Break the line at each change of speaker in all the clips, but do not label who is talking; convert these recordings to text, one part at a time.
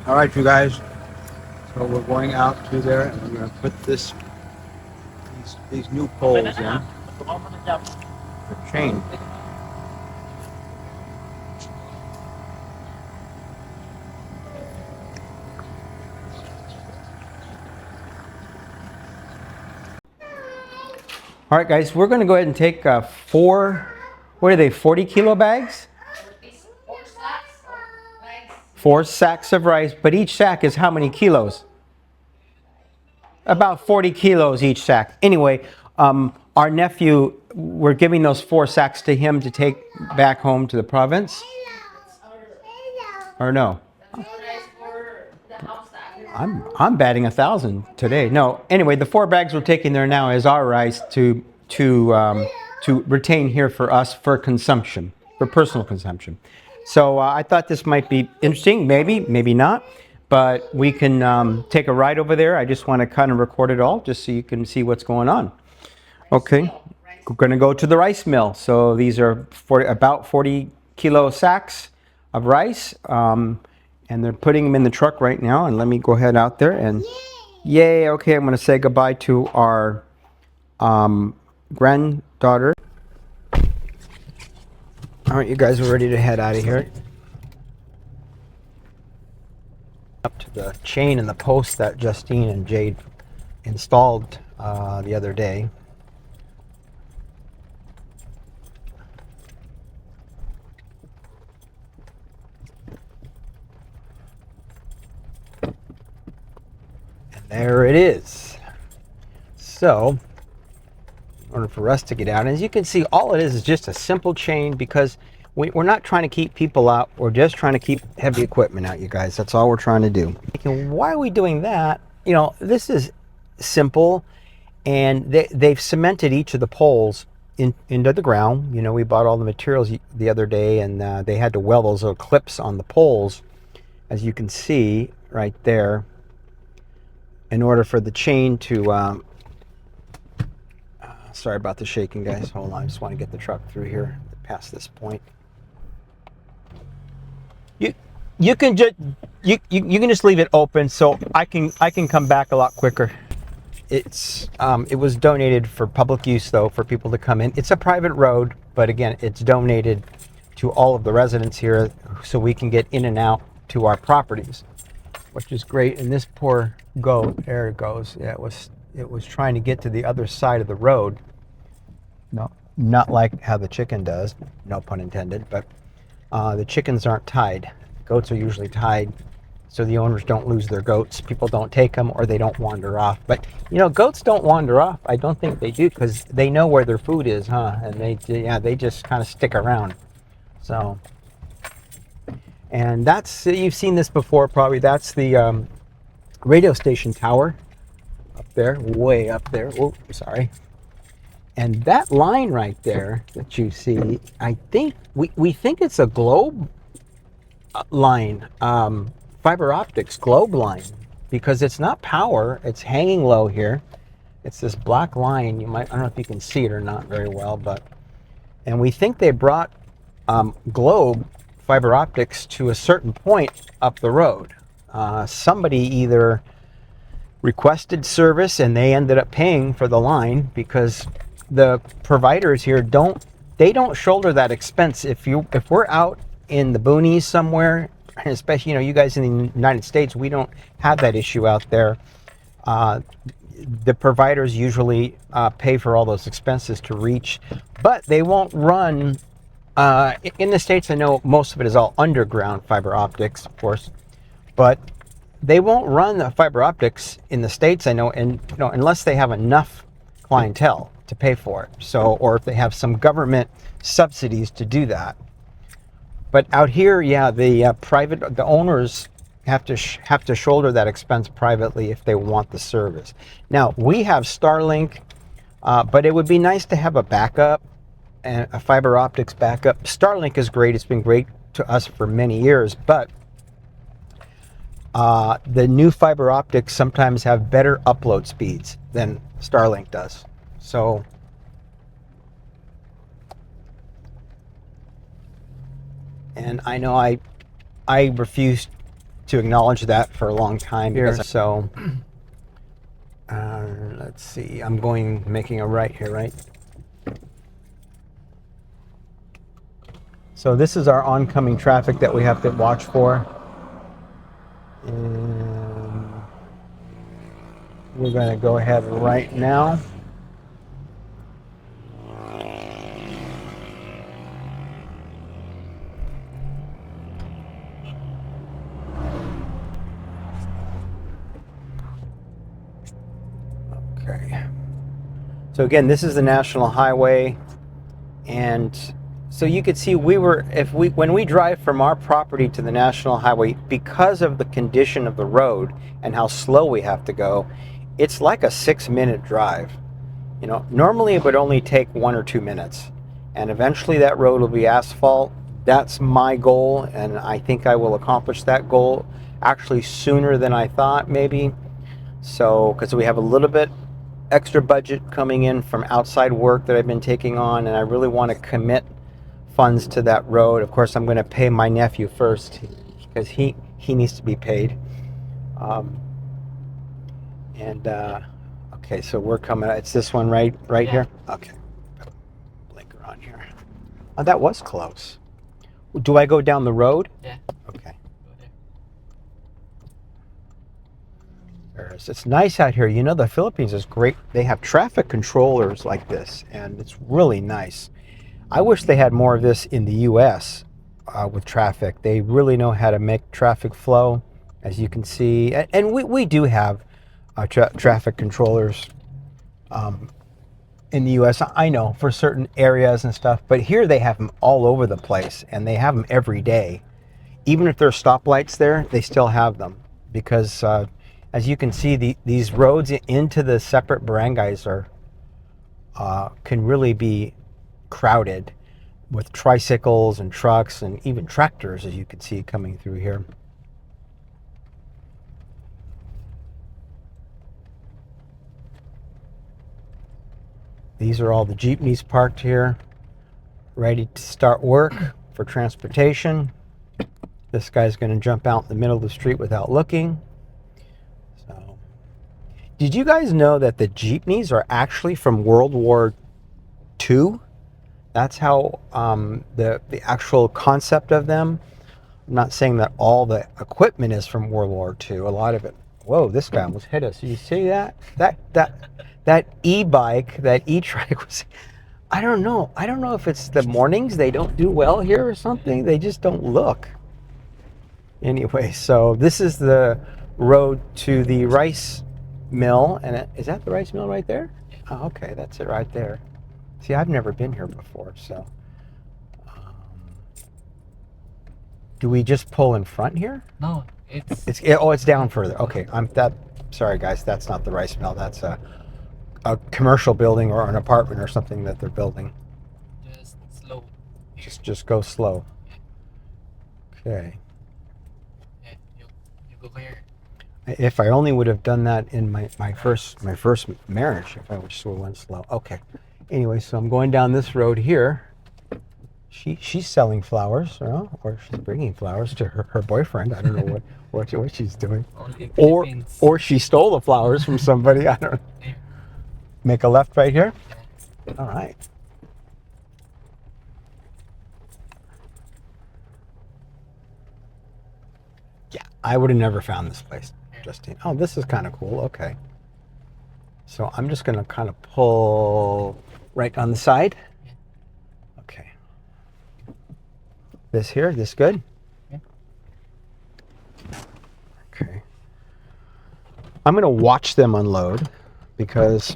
All right, you guys. So we're going out through there, and we're going to put these new poles in the chain. All right, guys, we're going to go ahead and take 4, what are they, 40 kilo bags? 4 sacks of rice, but each sack is how many kilos? About 40 kilos each sack. Anyway, our nephew, we're giving those 4 sacks to him to take back home to the province. Or no? I'm batting 1,000 today. No, anyway, the 4 bags we're taking there now is our rice to retain here for us for consumption, for personal consumption. So I thought this might be interesting, maybe not, but we can take a ride over there. I just want to kind of record it all just so you can see what's going on. Okay, we're going to go to the rice mill. So these are about 40 kilo sacks of rice, and they're putting them in the truck right now. And let me go ahead out there and yay. Okay, I'm going to say goodbye to our granddaughter. All right, you guys are ready to head out of here. Up to the chain and the post that Justine and Jade installed the other day. And there it is. So, in order for us to get out, and as you can see, all it is just a simple chain, because we're not trying to keep people out. We're just trying to keep heavy equipment out, you guys. That's all we're trying to do. Why are we doing that? You know, this is simple, and they've cemented each of the poles into the ground. You know, we bought all the materials the other day, and they had to weld those little clips on the poles, as you can see right there, in order for the chain to sorry about the shaking, guys. Hold on, I just want to get the truck through here past this point. You can just you can just leave it open so I can come back a lot quicker. It was donated for public use, though, for people to come in. It's a private road, but again, it's donated to all of the residents here so we can get in and out to our properties, which is great. And this poor goat, there it goes. Yeah, it was trying to get to the other side of the road. No, not like how the chicken does, no pun intended, but the chickens aren't tied. Goats are usually tied so the owners don't lose their goats. People don't take them, or they don't wander off. But, you know, goats don't wander off. I don't think they do, because they know where their food is, huh? And they just kind of stick around. So, and that's, you've seen this before probably, that's the radio station tower up there, way up there. Oh, sorry. And that line right there that you see, I think, we think it's a globe line, fiber optics globe line, because it's not power, it's hanging low here. It's this black line. I don't know if you can see it or not very well, but, and we think they brought globe fiber optics to a certain point up the road. Somebody either requested service and they ended up paying for the line, because the providers here don't shoulder that expense. If we're out in the boonies somewhere, especially, you know, you guys in the United States, we don't have that issue out there. The providers usually pay for all those expenses to reach, but they won't run. In the States, I know most of it is all underground fiber optics, of course, but they won't run the fiber optics in the States, I know, and unless they have enough clientele to pay for it. So, or if they have some government subsidies to do that. But out here, yeah, the owners have to shoulder that expense privately if they want the service. Now we have Starlink, but it would be nice to have a backup and a fiber optics backup. Starlink is great; it's been great to us for many years, but the new fiber optics sometimes have better upload speeds than Starlink does. So, and I know I refused to acknowledge that for a long time here. So, let's see. I'm making a right here, right? So this is our oncoming traffic that we have to watch for. And we're going to go ahead right now. Okay. So again, this is the National Highway, and so you could see when we drive from our property to the National Highway, because of the condition of the road and how slow we have to go, it's like a 6-minute drive. Normally it would only take 1 or 2 minutes, and eventually that road will be asphalt. That's my goal, and I think I will accomplish that goal actually sooner than I thought, maybe. So, because we have a little bit extra budget coming in from outside work that I've been taking on, and I really want to commit funds to that road. Of course, I'm going to pay my nephew first because he needs to be paid. Okay, so we're coming. It's this one right here. Okay, blinker on here. Oh, that was close. Do I go down the road?
Yeah.
Okay. It's nice out here. The Philippines is great. They have traffic controllers like this, and it's really nice. I wish they had more of this in the U.S. With traffic. They really know how to make traffic flow, as you can see. And we do have traffic controllers in the U.S. I know for certain areas and stuff, but here they have them all over the place, and they have them every day. Even if there's stoplights there, they still have them because, as you can see, these roads into the separate barangays can really be crowded with tricycles and trucks and even tractors, as you can see coming through here. These are all the jeepneys parked here, ready to start work for transportation. This guy's going to jump out in the middle of the street without looking. So, did you guys know that the jeepneys are actually from World War II? That's how the actual concept of them. I'm not saying that all the equipment is from World War II. A lot of it. Whoa, this guy almost hit us. You see that? That e-bike, that e-trike was. I don't know. I don't know if it's the mornings they don't do well here or something. They just don't look. Anyway, so this is the road to the rice mill, and is that the rice mill right there? Oh, okay, that's it right there. See, I've never been here before, so. Do we just pull in front here?
No, it's
down further. Okay, sorry guys, that's not the rice mill. That's a commercial building or an apartment or something that they're building.
just slow.
Just go slow. Okay.
Yeah, you go here.
If I only would have done that in my first marriage, if I just went slow. Okay. Anyway, so I'm going down this road here. She's selling flowers, or she's bringing flowers to her boyfriend. I don't know what she's doing. Or she stole the flowers from somebody. I don't know. Make a left right here.
Yeah.
All right. Yeah, I would have never found this place, Justine. Oh, this is kind of cool. Okay. So I'm just going to kind of pull right on the side.
Yeah.
Okay. This good?
Yeah.
Okay. I'm going to watch them unload because,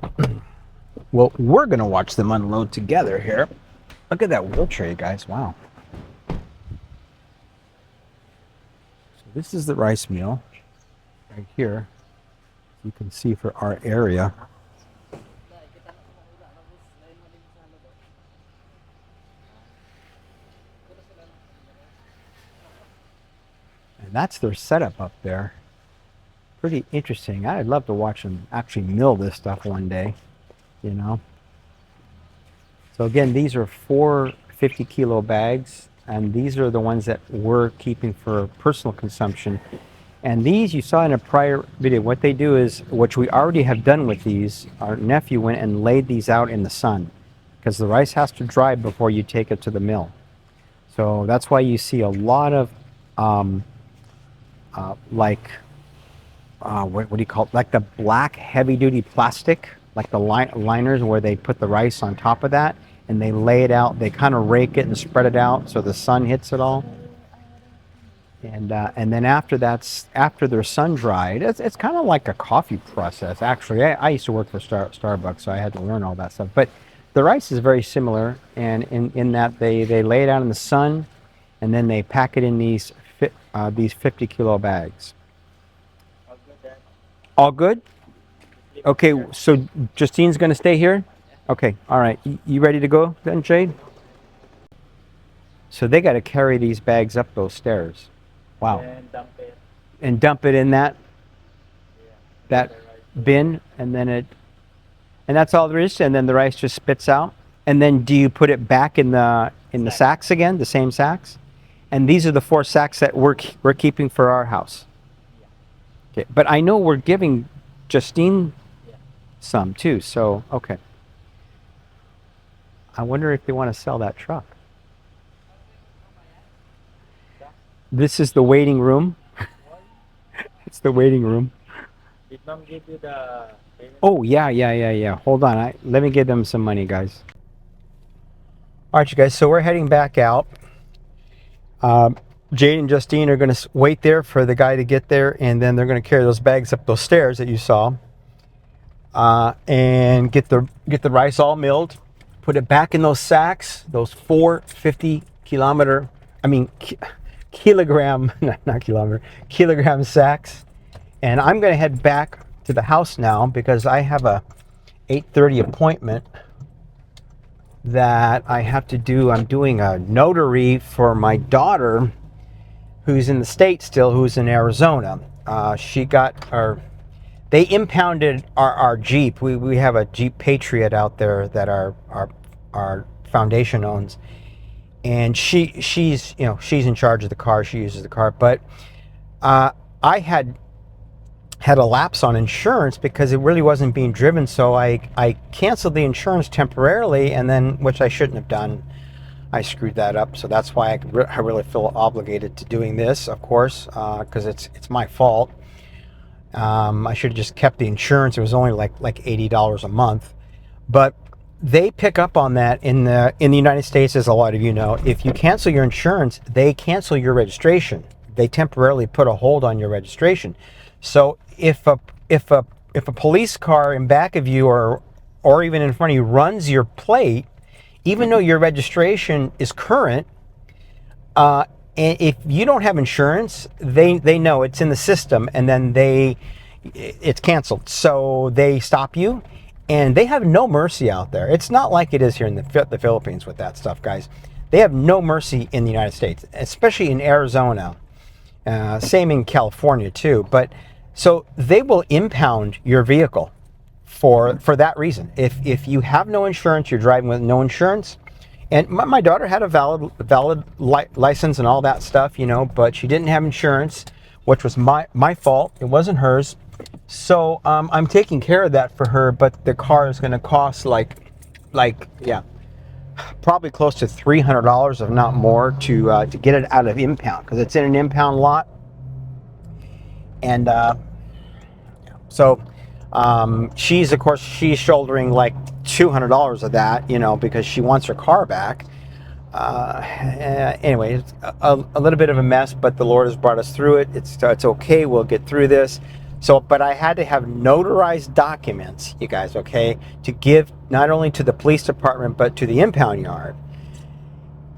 well, we're going to watch them unload together here. Look at that wheel tray, guys. Wow. So this is the rice mill right here. You can see for our area. And that's their setup up there. Pretty interesting. I'd love to watch them actually mill this stuff one day, you know. So again, these are 4 50-kilo bags, and these are the ones that we're keeping for personal consumption. And these you saw in a prior video. What they do is, which we already have done with these, our nephew went and laid these out in the sun because the rice has to dry before you take it to the mill. So that's why you see a lot of what do you call it? Like the black heavy-duty plastic, like the liners where they put the rice on top of that, and they lay it out. They kind of rake it and spread it out so the sun hits it all. And then after they're sun dried, it's kind of like a coffee process. Actually, I used to work for Starbucks, so I had to learn all that stuff. But the rice is very similar, and in that they lay it out in the sun, and then they pack it in these 50-kilo bags. All good? Okay, so Justine's going to stay here? Okay, all right. You ready to go then, Jade? So they got to carry these bags up those stairs. Wow. And dump it in that bin, and then and that's all there is. And then the rice just spits out. And then do you put it back in the sacks again, the same sacks? And these are the 4 sacks that we're keeping for our house. Okay, but I know we're giving Justine some too. So okay. I wonder if they want to sell that truck. This is the waiting room. It's the waiting room.
Did mom give you the payment?
Oh, yeah. Hold on. Let me give them some money, guys. All right, you guys. So we're heading back out. Jade and Justine are going to wait there for the guy to get there, and then they're going to carry those bags up those stairs that you saw, and get the rice all milled, put it back in those sacks, those 4 kilogram sacks. And I'm going to head back to the house now because I have a 8:30 appointment that I have to do. I'm doing a notary for my daughter who's in the States still, who's in Arizona. They impounded our Jeep. We have a Jeep Patriot out there that our foundation owns. And she's in charge of the car. She uses the car. But I had a lapse on insurance because it really wasn't being driven. So I canceled the insurance temporarily, and then, which I shouldn't have done, I screwed that up. So that's why I really feel obligated to doing this, of course, because it's my fault. I should have just kept the insurance. It was only like $80 a month, but they pick up on that in the United States, as a lot of you know. If you cancel your insurance, they cancel your registration. They temporarily put a hold on your registration. So if a police car in back of you or even in front of you runs your plate, even though your registration is current, and if you don't have insurance, they know it's in the system, and then it's canceled. So they stop you. And they have no mercy out there. It's not like it is here in the Philippines with that stuff, guys. They have no mercy in the United States, especially in Arizona. Same in California too. But so they will impound your vehicle for that reason. If you have no insurance, you're driving with no insurance. And my daughter had a valid license and all that stuff, but she didn't have insurance, which was my fault. It wasn't hers. So I'm taking care of that for her, but the car is going to cost probably close to $300, if not more, to get it out of impound, because it's in an impound lot. And so she's shouldering like $200 of that, because she wants her car back. Anyway, it's a little bit of a mess, but the Lord has brought us through it. It's okay. We'll get through this. So, but I had to have notarized documents, you guys, okay, to give not only to the police department, but to the impound yard.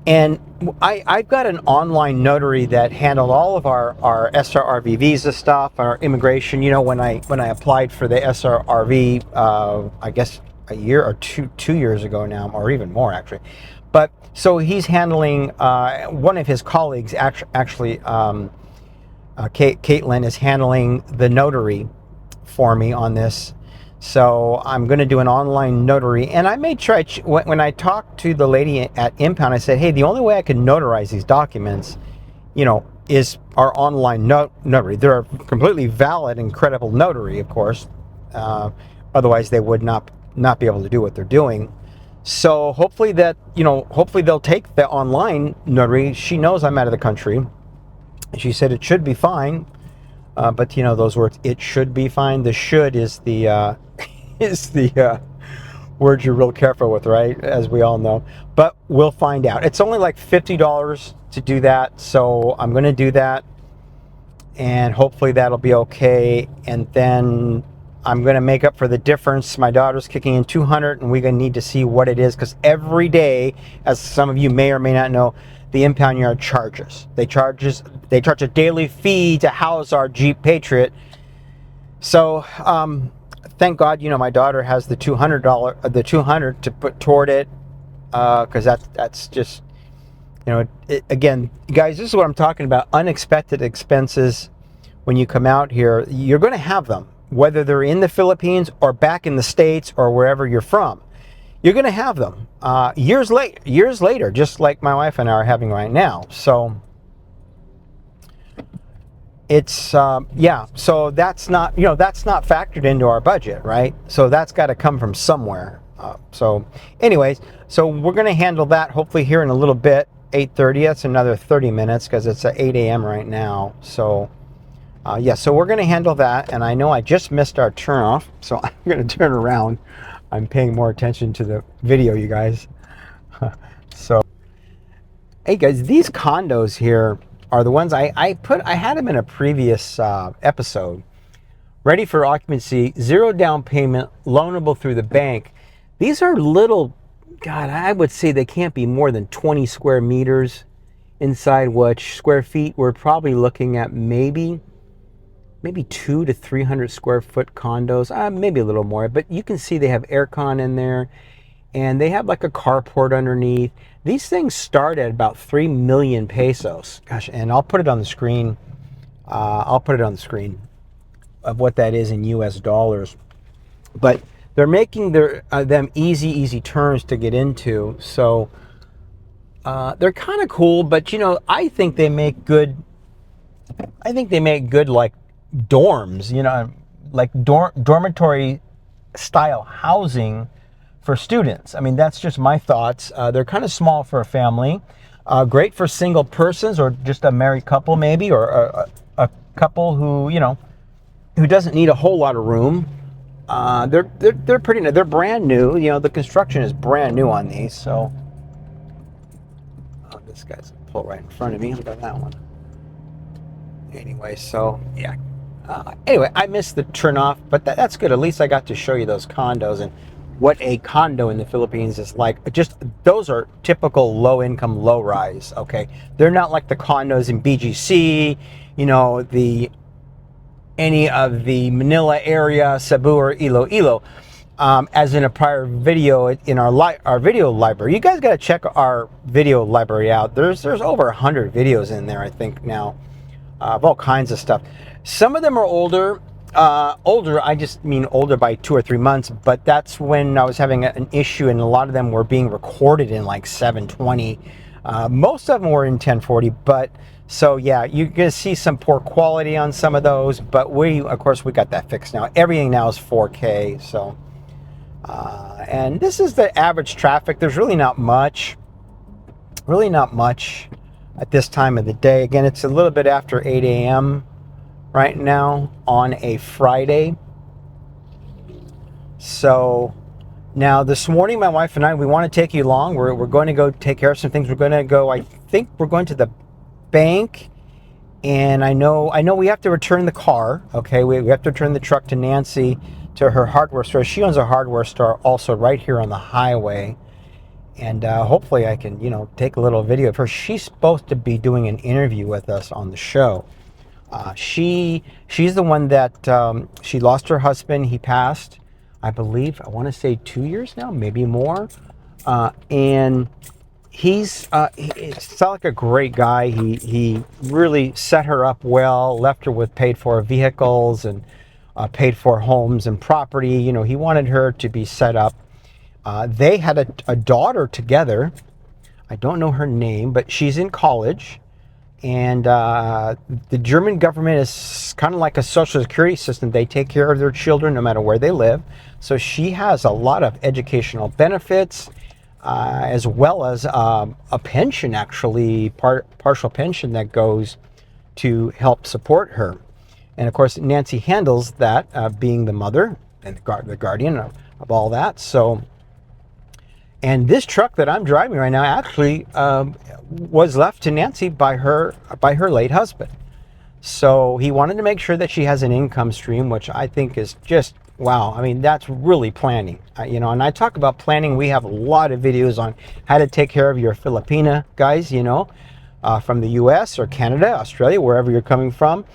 And I've got an online notary that handled all of our SRRV visa stuff, our immigration. You know, when I applied for the SRRV, I guess a year or two years ago now, or even more actually. But so he's handling, one of his colleagues actually, Caitlin is handling the notary for me on this. So I'm going to do an online notary, and I made sure when I talked to the lady at Impound, I said, hey, the only way I can notarize these documents, you know, is our online notary. They're a completely valid and credible notary, of course. Otherwise, they would not be able to do what they're doing. So hopefully hopefully they'll take the online notary. She knows I'm out of the country. She said it should be fine. But you know those words, it should be fine. The should is the word you're real careful with, right? As we all know. But we'll find out. It's only like $50 to do that, so I'm going to do that, and hopefully that'll be okay. And then I'm going to make up for the difference. My daughter's kicking in $200, and we're going to need to see what it is, because every day, as some of you may or may not know, the impound yard charges. They charge a daily fee to house our Jeep Patriot. So thank God, you know, my daughter has the $200 to put toward it, because that's just, you know, again, guys, this is what I'm talking about. Unexpected expenses when you come out here, you're going to have them, whether they're in the Philippines or back in the States or wherever you're from. You're going to have them years later, just like my wife and I are having right now. So it's yeah. So that's not factored into our budget, right? So that's got to come from somewhere. So, anyways, so we're going to handle that hopefully here in a little bit. 8:30. That's another 30 minutes because it's at 8 a.m. right now. So yeah. So we're going to handle that, and I know I just missed our turnoff, so I'm going to turn around. I'm paying more attention to the video, you guys. So, hey guys, these condos here are the ones I had them in a previous episode. Ready for occupancy, 0 down payment, loanable through the bank. These are little, God, I would say they can't be more than 20 square meters inside, which square feet we're probably looking at maybe 200 to 300 square foot condos, maybe a little more, but you can see they have aircon in there, and they have like a carport underneath. These things start at about 3 million pesos. Gosh, and I'll put it on the screen. I'll put it on the screen of what that is in US dollars. But they're making them easy terms to get into. So they're kind of cool, but you know, I think they make good like dorms, you know, like dormitory style housing for students. I mean, that's just my thoughts. They're kind of small for a family. Great for single persons or just a married couple maybe, or a couple who, you know, who doesn't need a whole lot of room. They're pretty new. They're brand new. You know, the construction is brand new on these. So, oh, this guy's pull right in front of me. Look at that one. Anyway, so yeah. Anyway, I missed the turn off, but that's good. At least I got to show you those condos and what a condo in the Philippines is like. Just those are typical low income, low rise. Okay, they're not like the condos in BGC, you know, any of the Manila area, Cebu or Iloilo. As in a prior video in our video library. You guys got to check our video library out. There's over 100 videos in there, I think now, of all kinds of stuff. Some of them are older. I just mean older by 2 or 3 months, but that's when I was having an issue, and a lot of them were being recorded in like 720. Most of them were in 1040, but so yeah, you're gonna see some poor quality on some of those, but of course we got that fixed now. Everything now is 4K. So and this is the average traffic. There's really not much at this time of the day. Again, it's a little bit after 8 a.m. right now on a Friday. So now this morning, my wife and I, we want to take you along. We're going to go take care of some things. We're going to go, I think we're going to the bank And I know we have to return the car. Okay, we have to return the truck to Nancy, to her hardware store. She owns a hardware store also right here on the highway. And hopefully I can, take a little video of her. She's supposed to be doing an interview with us on the show. She's the one that she lost her husband. He passed, I believe, I want to say 2 years now, maybe more. And he's sounds like a great guy. He really set her up well, left her with paid for vehicles and paid for homes and property. He wanted her to be set up. They had a daughter together. I don't know her name, but she's in college. And the German government is kind of like a social security system. They take care of their children no matter where they live. So she has a lot of educational benefits, as well as a pension, actually, partial pension that goes to help support her. And of course, Nancy handles that, being the mother and the guardian of all that. So. And this truck that I'm driving right now actually was left to Nancy by her late husband. So he wanted to make sure that she has an income stream, which I think is just, wow. I mean, that's really planning. And I talk about planning. We have a lot of videos on how to take care of your Filipina guys, from the US or Canada, Australia, wherever you're coming from.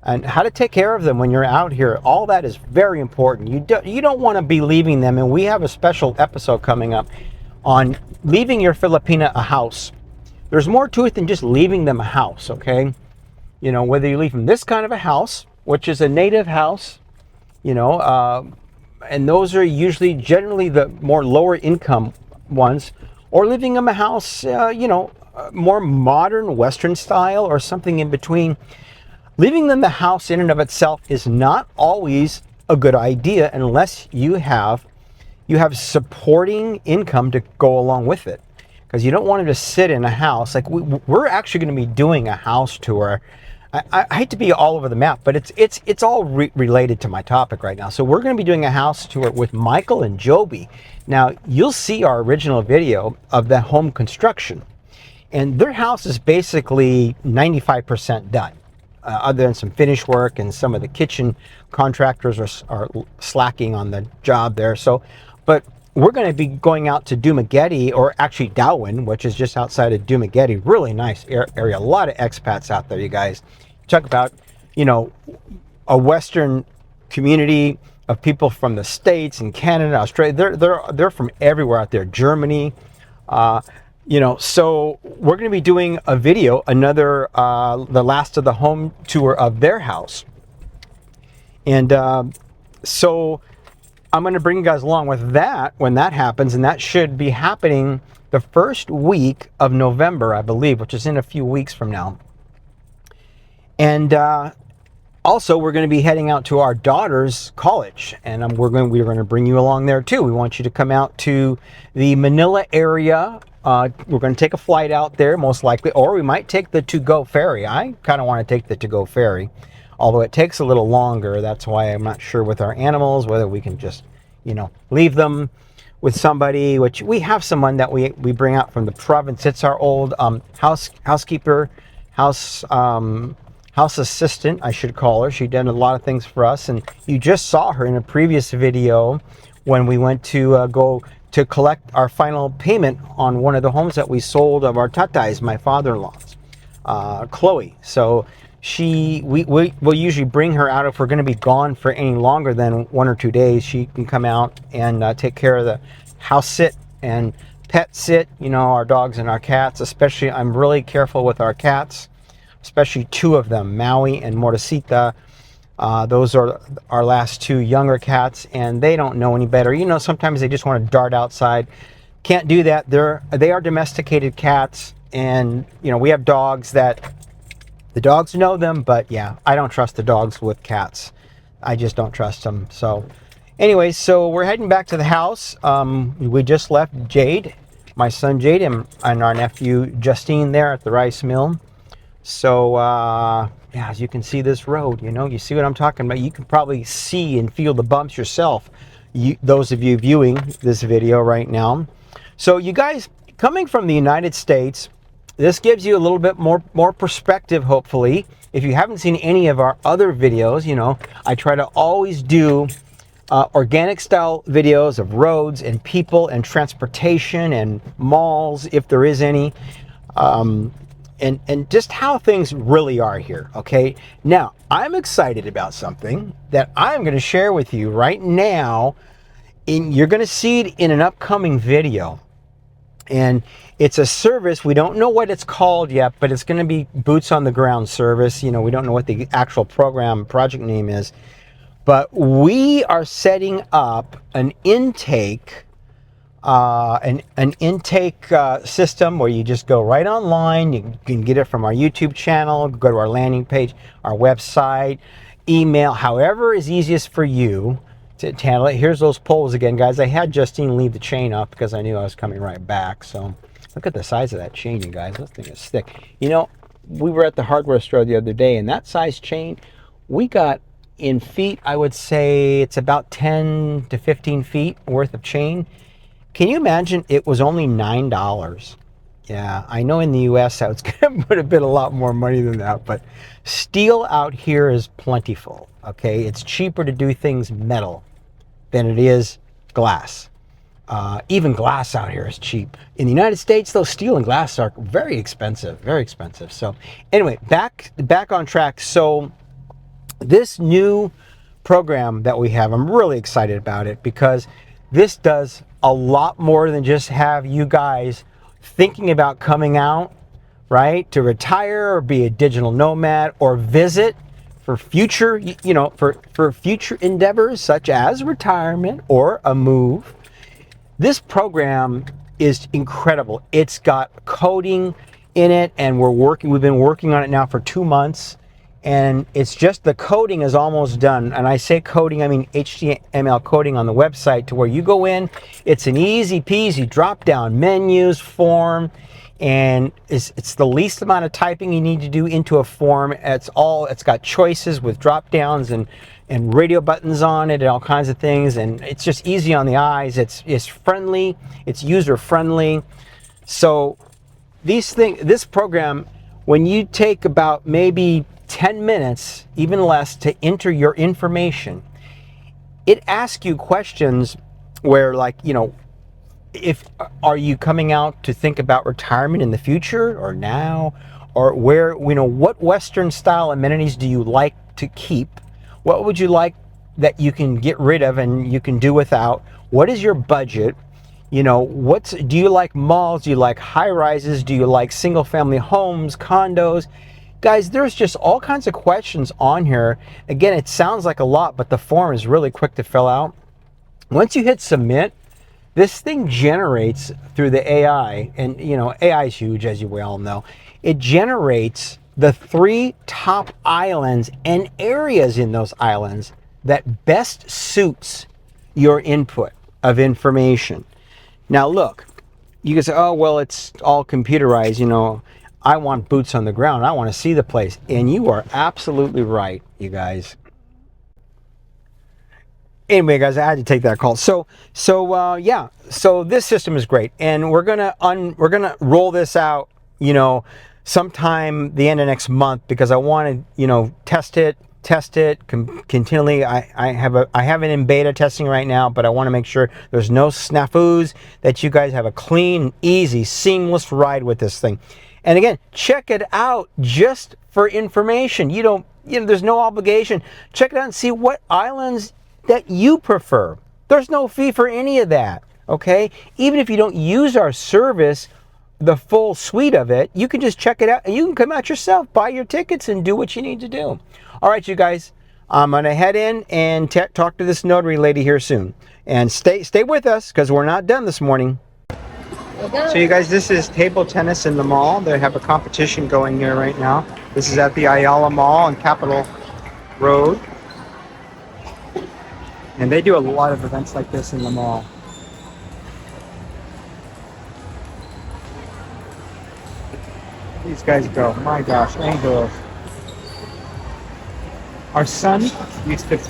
And how to take care of them when you're out here. All that is very important. You don't want to be leaving them. And we have a special episode coming up on leaving your Filipina a house. There's more to it than just leaving them a house, okay? Whether you leave them this kind of a house, which is a native house, and those are usually generally the more lower income ones, or leaving them a house, more modern Western style or something in between. Leaving them the house in and of itself is not always a good idea unless you have supporting income to go along with it, because you don't want them to sit in a house. Like we're actually going to be doing a house tour. I hate to be all over the map, but it's all related to my topic right now. So we're going to be doing a house tour with Michael and Joby. Now you'll see our original video of the home construction, and their house is basically 95% done. Other than some finish work, and some of the kitchen contractors are slacking on the job there. So, but we're going to be going out to Dumaguete, or actually Darwin, which is just outside of Dumaguete. Really nice area. A lot of expats out there, you guys. Talk about, a Western community of people from the States and Canada, Australia. They're from everywhere out there. Germany. So we're going to be doing a video, the last of the home tour of their house. And so I'm going to bring you guys along with that when that happens. And that should be happening the first week of November, I believe, which is in a few weeks from now. And also, we're going to be heading out to our daughter's college. And we're going to bring you along there too. We want you to come out to the Manila area. We're going to take a flight out there, most likely, or we might take the to-go ferry. I kind of want to take the to-go ferry, although it takes a little longer. That's why I'm not sure with our animals whether we can just, leave them with somebody, which we have someone that we bring out from the province. It's our old housekeeper, house assistant, I should call her. She did a lot of things for us, and you just saw her in a previous video when we went to go to collect our final payment on one of the homes that we sold of our tatay's, my father-in-law's, Chloe. So we'll usually bring her out if we're going to be gone for any longer than 1 or 2 days. She can come out and take care of the house sit and pet sit, our dogs and our cats. Especially, I'm really careful with our cats, especially 2 of them, Maui and Mortacita. Those are our last 2 younger cats, and they don't know any better. Sometimes they just want to dart outside. Can't do that. They are domesticated cats, and we have dogs that the dogs know them, but yeah, I don't trust the dogs with cats. I just don't trust them. So anyway, so we're heading back to the house. We just left Jade, my son Jade, and our nephew Justine there at the rice mill. So yeah, as you can see this road, you see what I'm talking about. You can probably see and feel the bumps yourself, those of you viewing this video right now. So you guys, coming from the United States, this gives you a little bit more perspective, hopefully. If you haven't seen any of our other videos, you know, I try to always do organic style videos of roads and people and transportation and malls, if there is any, and just how things really are here. Okay, now I'm excited about something that I'm going to share with you right now. You're going to see it in an upcoming video, and it's a service. We don't know what it's called yet, but it's going to be boots on the ground service. You know, we don't know what the actual project name is. But we are setting up an intake, system where you just go right online. You can get it from our YouTube channel, go to our landing page, our website, email, however is easiest for you to handle it. Here's those poles again, guys. I had Justine leave the chain up because I knew I was coming right back. So look at the size of that chain, you guys. This thing is thick. You know, we were at the hardware store the other day, and that size chain we got in feet, I would say it's about 10 to 15 feet worth of chain. Can you imagine? It was only $9. Yeah, I know in the US that would have been a lot more money than that, but steel out here is plentiful. Okay, it's cheaper to do things metal than it is glass. Even glass out here is cheap. In the United States, though, steel and glass are very expensive, very expensive. So anyway, back on track. So this new program that we have, I'm really excited about it because this does a lot more than just have you guys thinking about coming out, right, to retire or be a digital nomad or visit for future, you know, for future endeavors such as retirement or a move. This program is incredible. It's got coding in it, and we've been working on it now for 2 months. And it's just the coding is almost done. And I say coding, I mean HTML coding on the website, to where you go in, it's an easy peasy drop down menus, form, and it's the least amount of typing you need to do into a form. It's got choices with drop downs and radio buttons on it and all kinds of things. And it's just easy on the eyes. It's friendly, it's user friendly. So this program, when you take about maybe 10 minutes, even less, to enter your information, it asks you questions where, like, you know, are you coming out to think about retirement in the future or now, or where, you know, what Western style amenities do you like to keep? What would you like that you can get rid of and you can do without? What is your budget? You know, do you like malls? Do you like high rises? Do you like single family homes, condos? Guys, there's just all kinds of questions on here. Again, it sounds like a lot, but the form is really quick to fill out. Once you hit submit, this thing generates through the AI, and you know, AI is huge, as you well know. It generates the 3 top islands and areas in those islands that best suits your input of information. Now look, you can say, oh, well, it's all computerized, you know. I want boots on the ground. I want to see the place. And you are absolutely right, you guys. Anyway, guys, I had to take that call. So this system is great, and we're gonna roll this out, you know, sometime the end of next month, because I want to, you know, test it continually. I have it in beta testing right now, but I want to make sure there's no snafus, that you guys have a clean, easy, seamless ride with this thing. And again, check it out just for information. You know, there's no obligation. Check it out and see what islands that you prefer. There's no fee for any of that, okay? Even if you don't use our service, the full suite of it, you can just check it out and you can come out yourself, buy your tickets, and do what you need to do. All right, you guys, I'm gonna head in and talk to this notary lady here soon. And stay with us, because we're not done this morning. So you guys, this is table tennis in the mall. They have a competition going here right now. This is at the Ayala Mall on Capitol Road. And they do a lot of events like this in the mall. These guys go, my gosh, and girls. Our son used to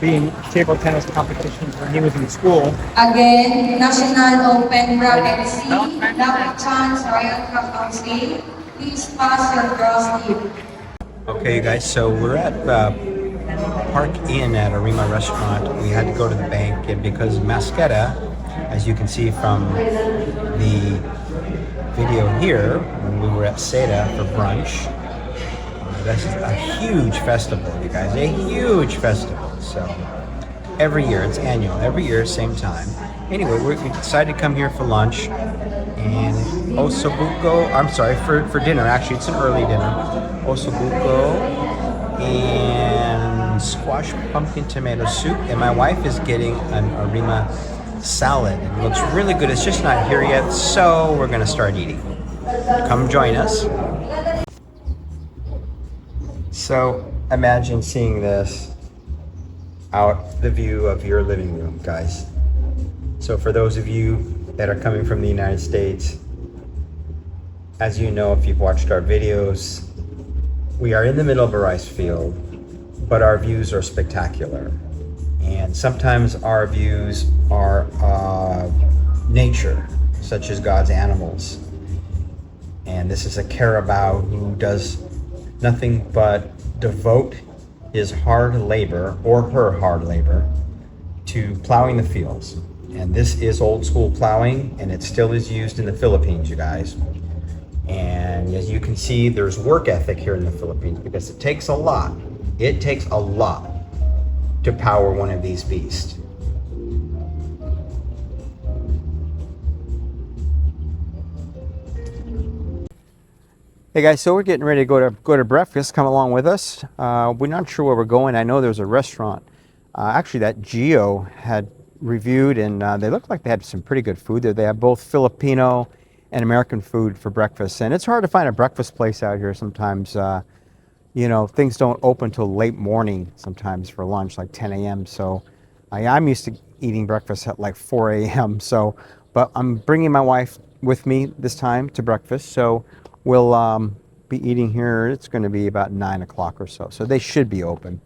being table tennis competitions when he was in school.
Again, National Open Bracket C, Lucky Chance, Royal Cup. Please pass your draw slip.
Okay, you guys, so we're at Park Inn at Arima Restaurant. We had to go to the bank, and because MassKara, as you can see from the video here, when we were at Seda for brunch, this is a huge festival, you guys, a huge festival. So every year, it's annual, every year, same time. Anyway, we decided to come here for lunch, and osobuco, I'm sorry, for dinner, actually, it's an early dinner. Osobuco and squash pumpkin tomato soup, and my wife is getting an Arima salad. It looks really good. It's just not here yet, so we're gonna start eating. Come join us. So imagine seeing this out the view of your living room, guys. So for those of you that are coming from the United States, as you know, if you've watched our videos, we are in the middle of a rice field, but our views are spectacular. And sometimes our views are nature, such as God's animals. And this is a carabao who does nothing but devote his hard labor, or her hard labor, to plowing the fields. And this is old school plowing, and it still is used in the Philippines, you guys. And as you can see, there's work ethic here in the Philippines, because it takes a lot. It takes a lot to power one of these beasts. Hey guys, so we're getting ready to go to breakfast. Come along with us. We're not sure where we're going. I know there's a restaurant actually that Geo had reviewed, and they look like they had some pretty good food there. They have both Filipino and American food for breakfast, and it's hard to find a breakfast place out here sometimes. You know, things don't open till late morning sometimes for lunch, like 10 a.m. So I'm used to eating breakfast at like 4 a.m. So, but I'm bringing my wife with me this time to breakfast. So we'll be eating here. It's going to be about 9 o'clock or so. So they should be open.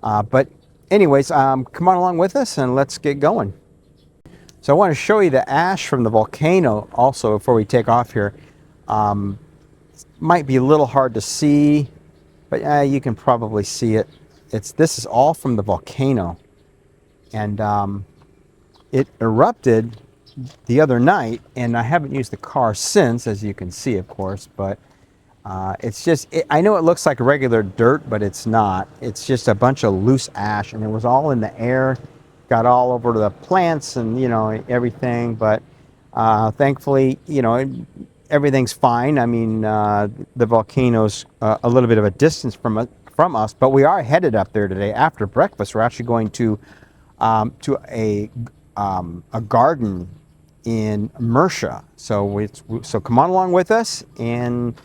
But anyways, come on along with us and let's get going. So I want to show you the ash from the volcano also before we take off here. Might be a little hard to see, but you can probably see it. This is all from the volcano, and it erupted the other night, and I haven't used the car since, as you can see, of course. But it's just, I know it looks like regular dirt, but it's not. It's just a bunch of loose ash, and it was all in the air, got all over the plants and everything. But thankfully, everything's fine. I mean, the volcano's a little bit of a distance from us, but we are headed up there today after breakfast. We're actually going to a garden in Murcia. So come on along with us and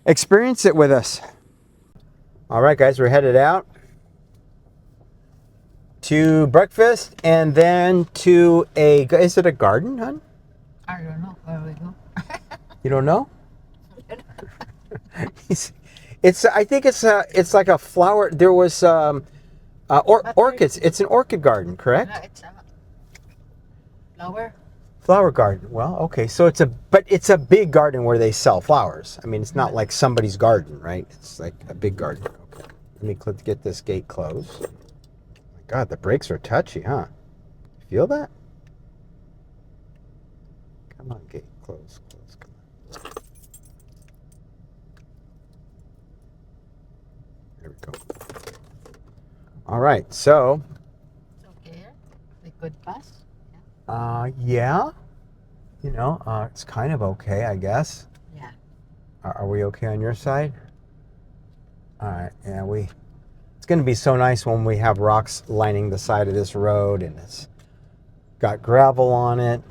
experience it with us. All right, guys, we're headed out to breakfast and then to is it a garden, hon?
I don't know where we go.
You don't know? I think it's like a flower. There was orchids. It's an orchid garden, correct?
No, it's a flower.
Flower garden. Well, okay. So it's a big garden where they sell flowers. I mean, it's not like somebody's garden, right? It's like a big garden. Okay. Let me get this gate closed. My God, the brakes are touchy, huh? Feel that? Come on, gate close. Come on. There we go. All right, so.
It's okay. We could pass.
Yeah. It's kind of okay, I guess.
Yeah.
Are we okay on your side? All right. Yeah, it's going to be so nice when we have rocks lining the side of this road and it's got gravel on it.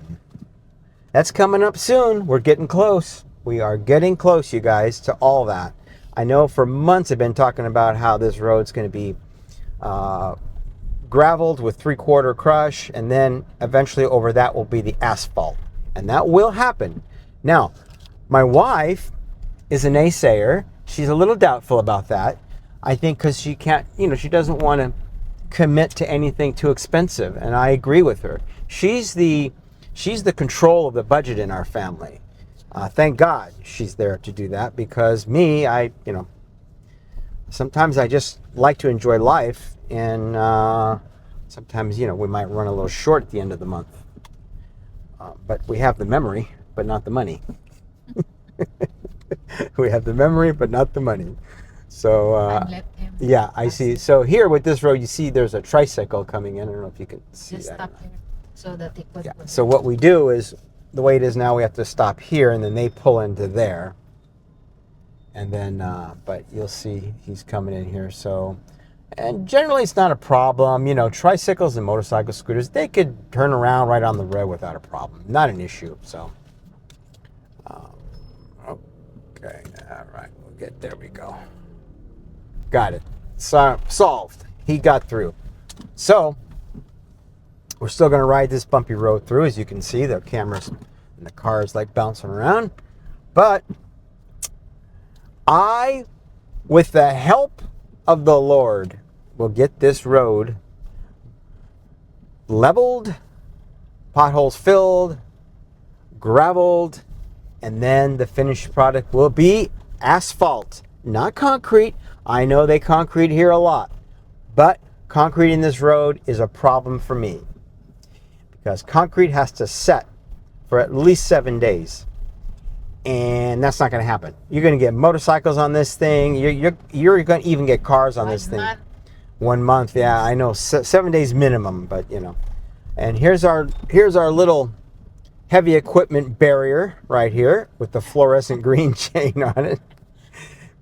That's coming up soon. We're getting close. We are getting close, you guys, to all that. I know for months I've been talking about how this road's going to be graveled with 3/4 crush, and then eventually over that will be the asphalt. And that will happen. Now, my wife is a naysayer. She's a little doubtful about that. I think because she can't, she doesn't want to commit to anything too expensive, and I agree with her. She's the control of the budget in our family. Thank God she's there to do that, because me, sometimes I just like to enjoy life, and sometimes, we might run a little short at the end of the month. But we have the memory, but not the money. We have the memory, but not the money. So, yeah, I see. So here with this road, you see there's a tricycle coming in. I don't know if you can see
Just
that.
stop here so that it could.
Yeah. So what we do is, the way it is now, we have to stop here, and then they pull into there. And then, but you'll see he's coming in here. So, and generally it's not a problem. Tricycles and motorcycle scooters, they could turn around right on the road without a problem. Not an issue. So, okay, all right, there we go. Got it. Solved. He got through. So, we're still going to ride this bumpy road through. As you can see, the cameras and the cars like bouncing around. But I, with the help of the Lord, will get this road leveled, potholes filled, graveled, and then the finished product will be asphalt, not concrete. I know they concrete here a lot, but concrete in this road is a problem for me, because concrete has to set for at least 7 days, and that's not going to happen. You're going to get motorcycles on this thing. You're going to even get cars on this thing. 1 month, yeah, I know, 7 days minimum, but And here's our little heavy equipment barrier right here with the fluorescent green chain on it.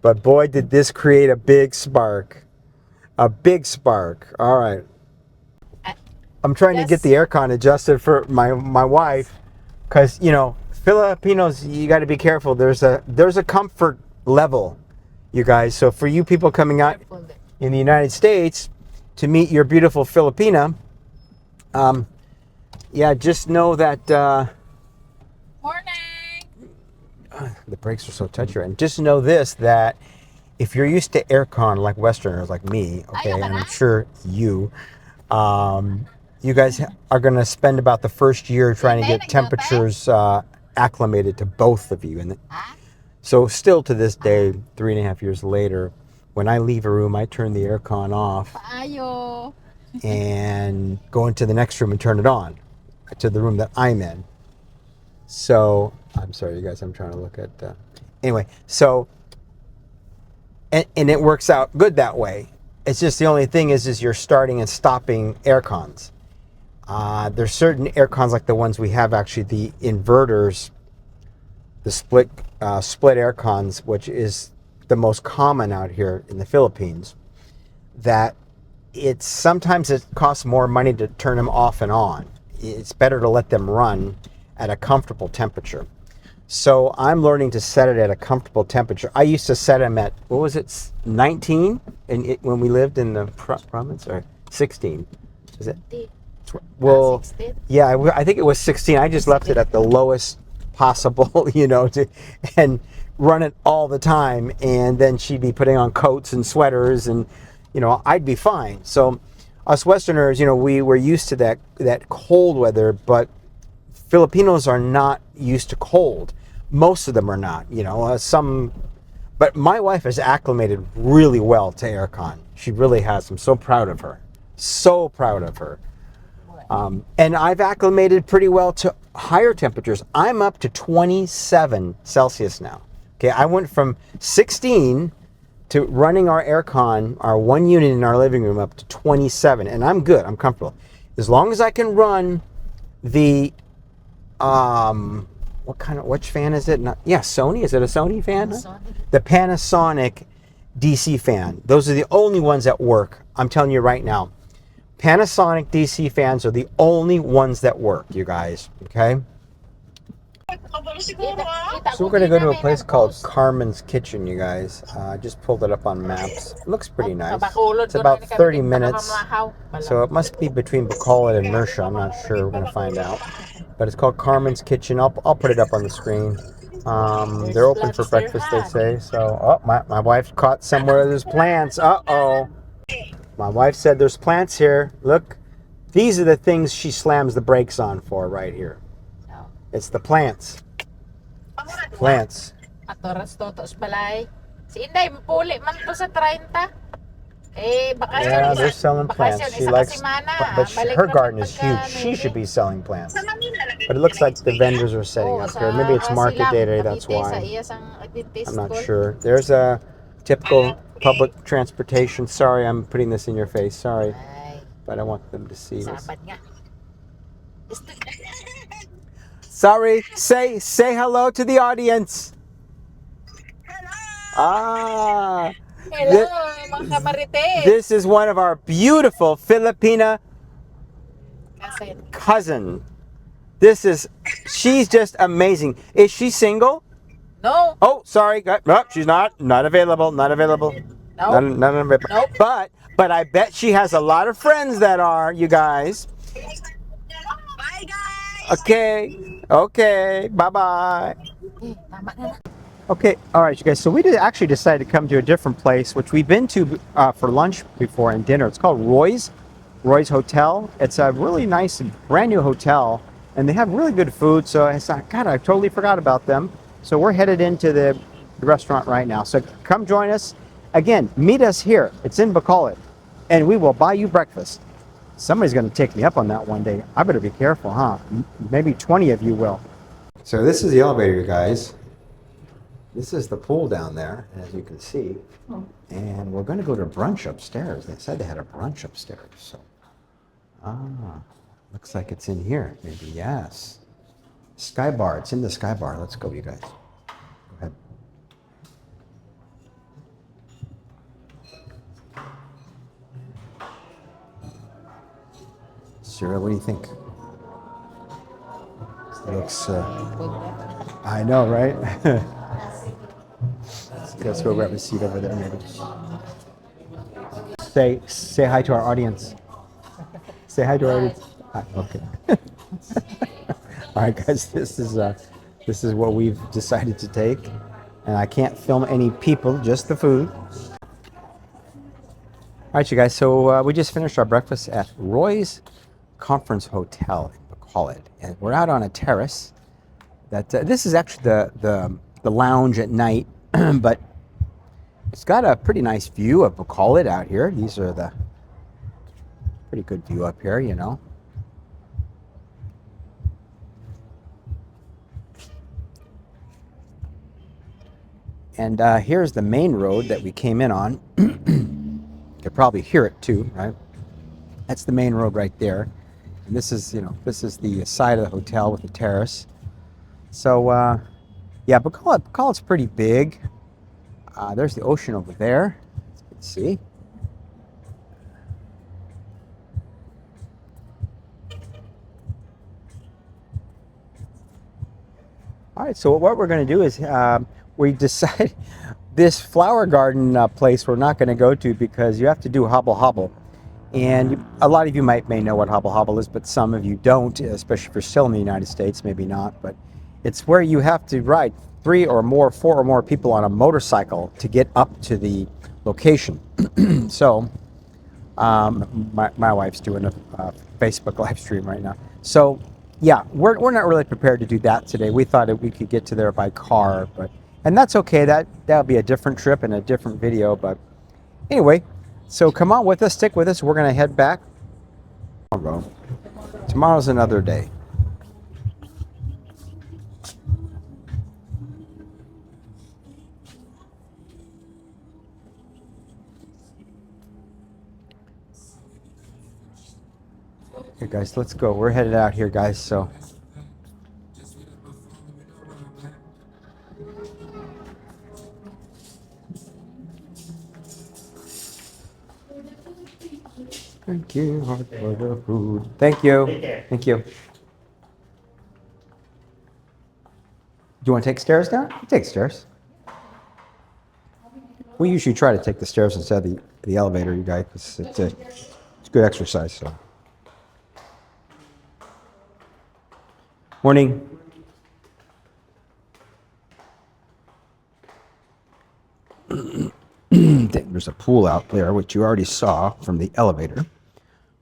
But boy, did this create a big spark. A big spark. All right. I'm trying to get the aircon adjusted for my wife, because Filipinos, you got to be careful. There's a comfort level, you guys. So for you people coming out in the United States to meet your beautiful Filipina, just know that.
Morning.
The brakes are so touchy, and just know this, that if you're used to aircon like Westerners like me, okay, and I'm sure you guys are going to spend about the first year trying to get temperatures acclimated to both of you. And so still to this day, 3.5 years later, when I leave a room, I turn the aircon off and go into the next room and turn it on to the room that I'm in. So, I'm sorry, you guys, I'm trying to look at... anyway, so... And it works out good that way. It's just the only thing is you're starting and stopping aircons. There's certain aircons like the ones we have, actually, the inverters, the split aircons, which is the most common out here in the Philippines, that sometimes it costs more money to turn them off and on. It's better to let them run at a comfortable temperature. So I'm learning to set it at a comfortable temperature. I used to set them at, 19? When we lived in the province, or 16? Is it? Well, 16? Yeah, I think it was 16. I just left it at the lowest possible, and run it all the time. And then she'd be putting on coats and sweaters, and, I'd be fine. So us Westerners, we were used to that cold weather, but Filipinos are not used to cold. Most of them are not, but my wife has acclimated really well to aircon. She really has. I'm so proud of her. So proud of her. And I've acclimated pretty well to higher temperatures. I'm up to 27 Celsius now. Okay, I went from 16 to running our aircon, our one unit in our living room, up to 27, and I'm good. I'm comfortable. As long as I can run the which fan is it? Sony. Is it a Sony fan? Sony. The Panasonic DC fan. Those are the only ones that work. I'm telling you right now. Panasonic DC fans are the only ones that work, you guys. Okay? So we're going to go to a place called Carmen's Kitchen, you guys. I just pulled it up on maps. It looks pretty nice. It's about 30 minutes. So it must be between Bacolod and Mercia. I'm not sure. We're going to find out. But it's called Carmen's Kitchen. I'll put it up on the screen. They're open for breakfast, they say. So, my wife caught somewhere there's plants. Uh-oh. My wife said there's plants here. Look, these are the things she slams the brakes on for right here.
Oh.
It's the plants. Plants.
Atoras totos balay. Si Inday, puli man to sa 30. Eh, bakasyon
Yeah,
isa.
they're selling plants.
Bakasyon
She
isa
likes,
kasimana.
but
Balik
her
ra
garden
may
is huge.
pagka
She should be selling plants.
Sa
But it looks like the vendors are setting
Oo,
up here. Maybe it's
sa
market
Silang,
day today, that's
Cavite, sa
why.
iya sang Adventist
I'm not
school.
sure. There's a typical public transportation. Sorry, I'm putting this in your face. Sorry,
Ay,
but I want them to see this.
sabad nga. Gusto-
Sorry, say hello to the audience. Ah,
Hello,
thi-
mga kamarites.
this is one of our beautiful Filipina
Kasi,
cousin. She's just amazing. Is she single?
no,
Oh, sorry. No, she's not. Not available. Not available.
no,
Not available.
Nope.
But I bet she has a lot of friends that are, you guys.
Bye, guys!
Okay. Okay. Bye-bye.
eh, tama na na.
Okay. All right, you guys. So we actually decided to come to a different place, which we've been to for lunch before and dinner. It's called Roy's Hotel. It's a really nice, brand new hotel, and they have really good food. So it's like, God, I totally forgot about them. So we're headed into the restaurant right now. So come join us. Again, meet us here. It's in Bacolod, and we will buy you breakfast. Somebody's going to take me up on that one day. I better be careful, huh? Maybe 20 of you will. So this is the elevator, you guys. This is the pool down there, as you can see. And we're going to go to brunch upstairs. They said they had a brunch upstairs. So, looks like it's in here. Maybe, yes. Sky bar. It's in the sky bar. Let's go, you guys. Go ahead. Sarah, what do you think? Looks, I know, right? Let's go grab a seat over there, maybe. Say hi to our audience. Say hi to our audience. Hi, okay. All right, guys. This is what we've decided to take, and I can't film any people, just the food. All right, you guys. So we just finished our breakfast at Roy's Conference Hotel in Bacolod, and we're out on a terrace. That this is actually the lounge at night, but it's got a pretty nice view of Bacolod out here. These are the pretty good view up here, you know. And here's the main road that we came in on. You could probably hear it too, right? That's the main road right there. And this is, you know, this is the side of the hotel with the terrace. So, yeah, Bacolod's pretty big. There's the ocean over there. Let's see. All right, so what we're going to do is we decide this flower garden place we're not going to go to because you have to do hobble hobble. And a lot of you may know what hobble hobble is, but some of you don't, especially if you're still in the United States, maybe not. But it's where you have to ride 4 or more people on a motorcycle to get up to the location. So my wife's doing a Facebook live stream right now. So yeah, we're not really prepared to do that today. We thought that we could get to there by car, and that's okay. That'll be a different trip and a different video. But anyway, so come on with us, stick with us. We're gonna head back tomorrow. Tomorrow's another day. Okay, guys, let's go. We're headed out here, guys. So. Thank you for the food. Thank you. Thank you. Do you want to take stairs down? Take stairs. We usually try to take the stairs instead of the elevator, you guys, because it's good exercise. So. Morning. There's There's a pool out there, which you already saw from the elevator.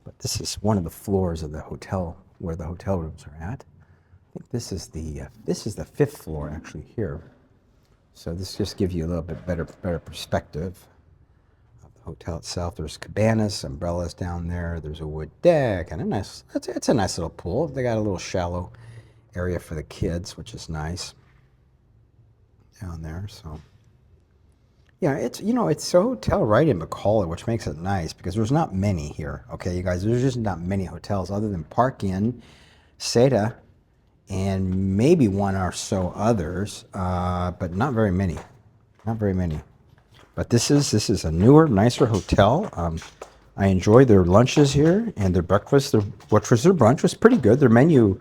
But this is one of the floors of the hotel where the hotel rooms are at. I think this is the fifth floor actually here. So this just gives you a little bit better perspective of the hotel itself. There's cabanas, umbrellas down there. There's a wood deck and it's a nice little pool. They got a little shallow area for the kids, which is nice down there. So yeah, it's a hotel right in Bacolod, which makes it nice because there's not many here. Okay, you guys, there's just not many hotels other than Park Inn, Seda, and maybe one or so others, but not very many. Not very many. But this is a newer, nicer hotel. I enjoy their lunches here and their breakfast. Which was their brunch was pretty good. Their menu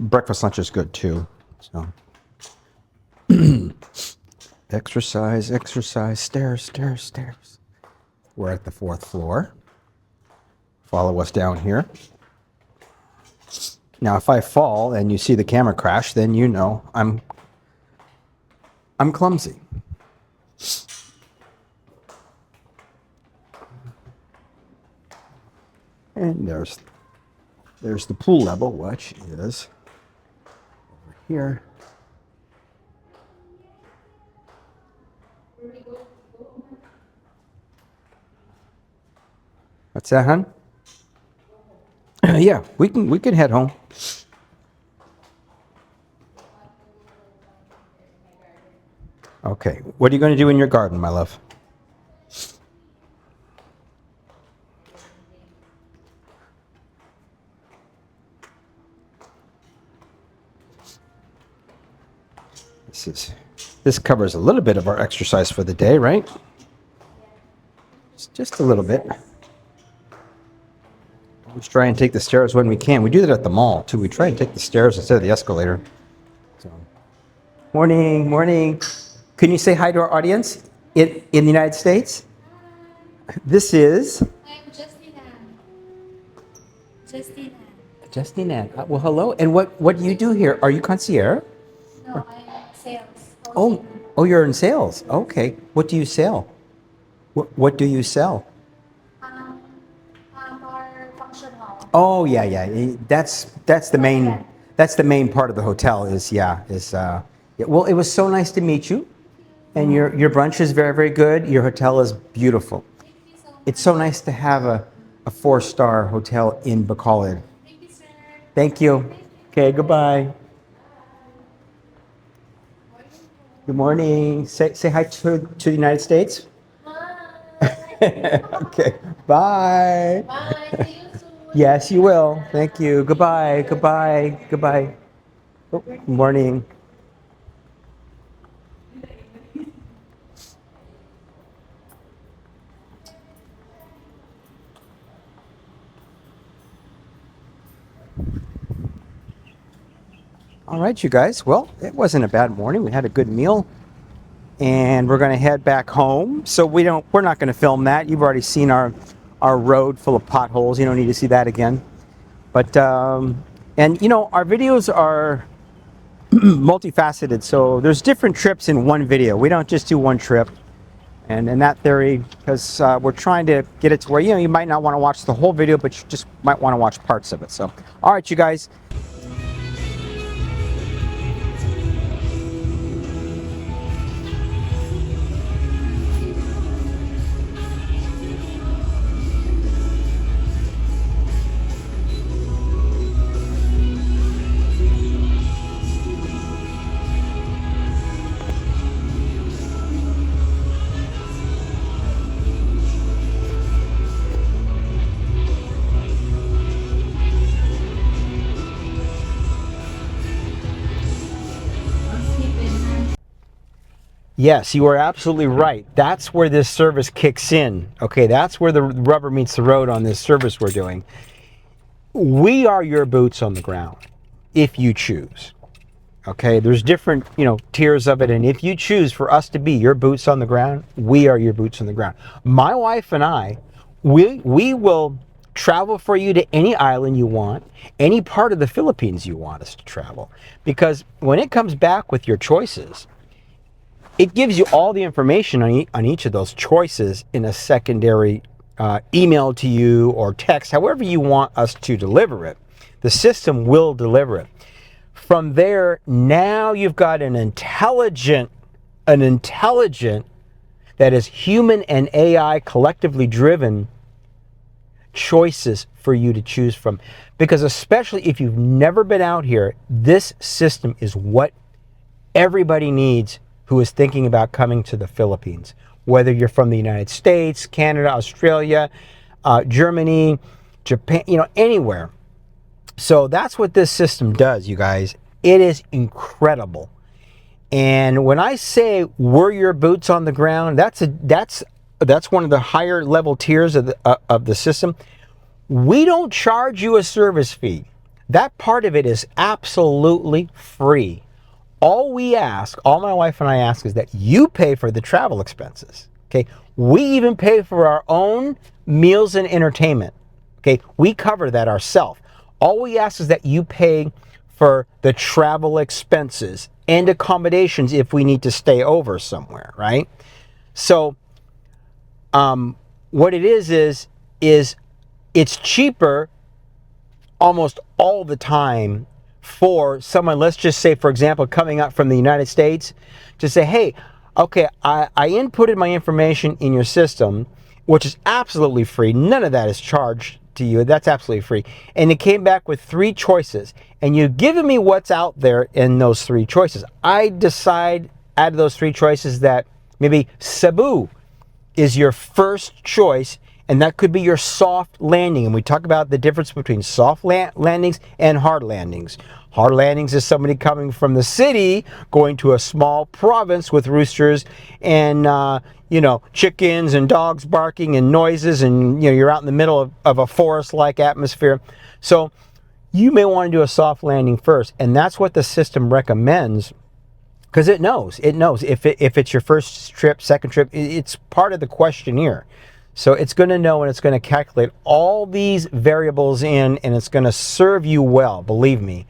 breakfast lunch is good too. So exercise, stairs. We're at the 4th floor. Follow us down here. Now, if I fall and you see the camera crash, then you know I'm clumsy. And there's the pool level, which is over here. What's that, hon? Yeah, we can head home. Okay, what are you going to do in your garden, my love? This covers a little bit of our exercise for the day, right? Just a little bit. We try and take the stairs when we can. We do that at the mall too. We try and take the stairs instead of the escalator. So, morning. Can you say hi to our audience in the United States? This is
I'm
Justina. Well, hello. And what do you do here? Are you concierge?
No, I'm sales.
Oh, you're in sales. Okay. What do you sell? What do you sell?
Our function hall.
Oh, yeah. That's the main part of the hotel yeah. Well, it was so nice to meet you, and your brunch is very, very good. Your hotel is beautiful. It's so nice to have a 4-star hotel in Bacolod.
Thank you, sir.
Thank you. Okay, goodbye. Good morning. Say hi to the United States. Okay. Bye.
Bye. See you soon.
Yes, you will. Thank you. Goodbye. Oh, good morning. All right, you guys. Well, it wasn't a bad morning. We had a good meal, and we're going to head back home. So we're not going to film that. You've already seen our road full of potholes. You don't need to see that again. But and our videos are multifaceted. So there's different trips in one video. We don't just do one trip. And in that theory, because we're trying to get it to where you might not want to watch the whole video, but you just might want to watch parts of it. So, all right, you guys. Yes, you are absolutely right. That's where this service kicks in. Okay, that's where the rubber meets the road on this service we're doing. We are your boots on the ground, if you choose. Okay, there's different, tiers of it, and if you choose for us to be your boots on the ground, we are your boots on the ground. My wife and I, we will travel for you to any island you want, any part of the Philippines you want us to travel. Because when it comes back with your choices, it gives you all the information on each of those choices in a secondary email to you or text, however you want us to deliver it. The system will deliver it. From there, now you've got an intelligent that is human and AI collectively driven choices for you to choose from. Because especially if you've never been out here, this system is what everybody needs who is thinking about coming to the Philippines. Whether you're from the United States, Canada, Australia, Germany, Japan, anywhere. So that's what this system does, you guys. It is incredible. And when I say we're your boots on the ground, that's one of the higher level tiers of the system. We don't charge you a service fee. That part of it is absolutely free. All my wife and I ask, is that you pay for the travel expenses. Okay, we even pay for our own meals and entertainment. Okay, we cover that ourselves. All we ask is that you pay for the travel expenses and accommodations if we need to stay over somewhere, right? So, what it is it's cheaper almost all the time for someone, let's just say, for example, coming up from the United States, to say, hey, okay, I inputted my information in your system, which is absolutely free. None of that is charged to you. That's absolutely free. And it came back with 3 choices. And you've given me what's out there in those 3 choices. I decide out of those 3 choices that maybe Cebu is your first choice, and that could be your soft landing. And we talk about the difference between soft landings and hard landings. Hard landings is somebody coming from the city going to a small province with roosters and chickens and dogs barking and noises, and you're out in the middle of a forest-like atmosphere. So you may want to do a soft landing first, and that's what the system recommends, because it knows if it's your first trip, second trip, it's part of the questionnaire. So it's going to know, and it's going to calculate all these variables in, and it's going to serve you well, believe me.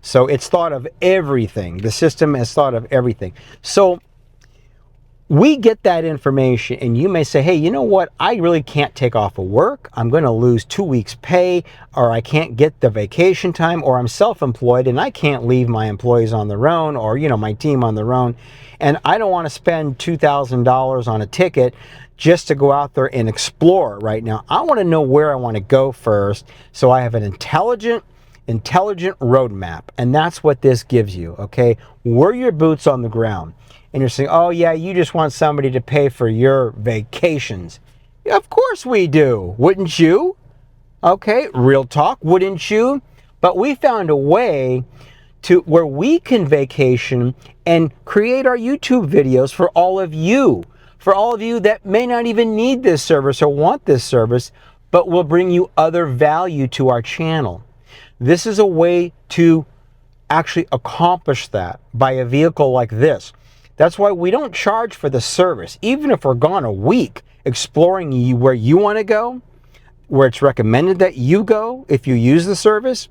So it's thought of everything. The system has thought of everything. So we get that information, and you may say, hey, you know what? I really can't take off of work. I'm going to lose 2 weeks pay, or I can't get the vacation time, or I'm self-employed and I can't leave my employees on their own, or my team on their own, and I don't want to spend $2,000 on a ticket just to go out there and explore right now. I want to know where I want to go first, so I have an intelligent roadmap, and that's what this gives you. Okay, we're your boots on the ground. And you're saying, oh yeah, you just want somebody to pay for your vacations. Yeah, of course we do. Wouldn't you? Okay, real talk, wouldn't you? But we found a way to where we can vacation and create our YouTube videos for all of you. For all of you that may not even need this service or want this service, but will bring you other value to our channel. This is a way to actually accomplish that by a vehicle like this. That's why we don't charge for the service. Even if we're gone a week exploring where you want to go, where it's recommended that you go if you use the service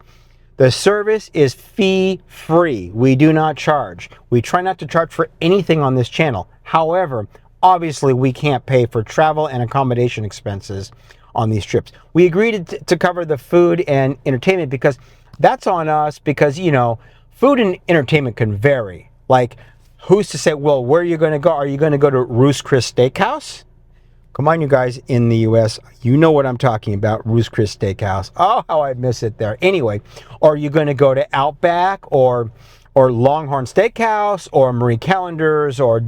is fee-free. We do not charge. We try not to charge for anything on this channel. However, obviously we can't pay for travel and accommodation expenses on these trips. We agreed to cover the food and entertainment because that's on us, because food and entertainment can vary. Like, who's to say, well, where are you going to go? Are you going to go to Ruth's Chris Steakhouse? Come on, you guys in the U.S., you know what I'm talking about, Ruth's Chris Steakhouse. Oh, how I miss it there. Anyway, or are you going to go to Outback or Longhorn Steakhouse or Marie Callender's or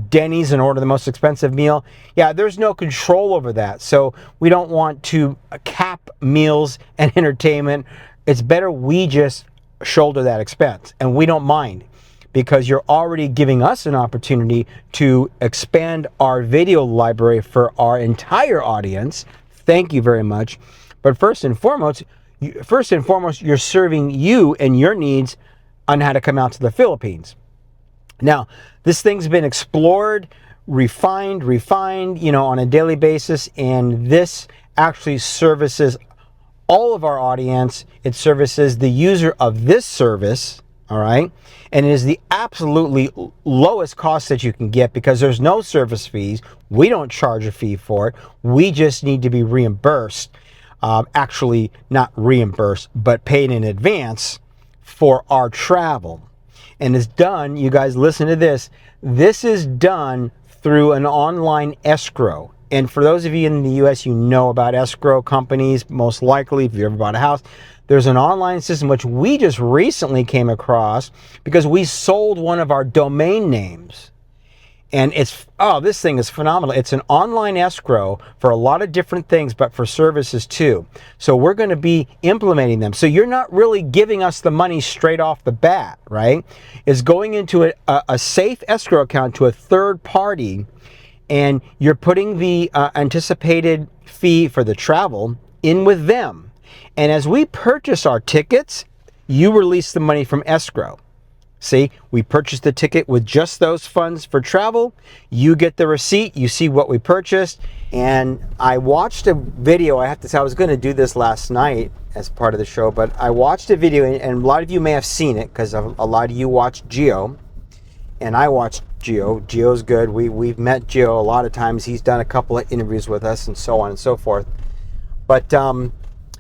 Denny's and order the most expensive meal? Yeah, there's no control over that. So we don't want to cap meals and entertainment. It's better we just shoulder that expense, and we don't mind, because you're already giving us an opportunity to expand our video library for our entire audience. Thank you very much. But first and foremost, you're serving you and your needs on how to come out to the Philippines. Now, this thing's been explored, refined, on a daily basis, and this actually services all of our audience. It services the user of this service, All right. And it is the absolutely lowest cost that you can get because there's no service fees. We don't charge a fee for it. We just need to be reimbursed. Actually, not reimbursed, but paid in advance for our travel. And it's done, you guys listen to this. This is done through an online escrow. And for those of you in the US, you know about escrow companies, most likely, if you ever bought a house. There's an online system which we just recently came across because we sold one of our domain names. And this thing is phenomenal. It's an online escrow for a lot of different things, but for services too. So we're going to be implementing them. So you're not really giving us the money straight off the bat, right? It's going into a safe escrow account to a third party, and you're putting the anticipated fee for the travel in with them. And as we purchase our tickets, you release the money from escrow. See, we purchased the ticket with just those funds for travel. You get the receipt, you see what we purchased. And I watched a video, I have to say, I was going to do this last night as part of the show, but I watched a video, and a lot of you may have seen it because a lot of you watched Gio. And I watched Gio. Gio's good. We've met Gio a lot of times. He's done a couple of interviews with us and so on and so forth. But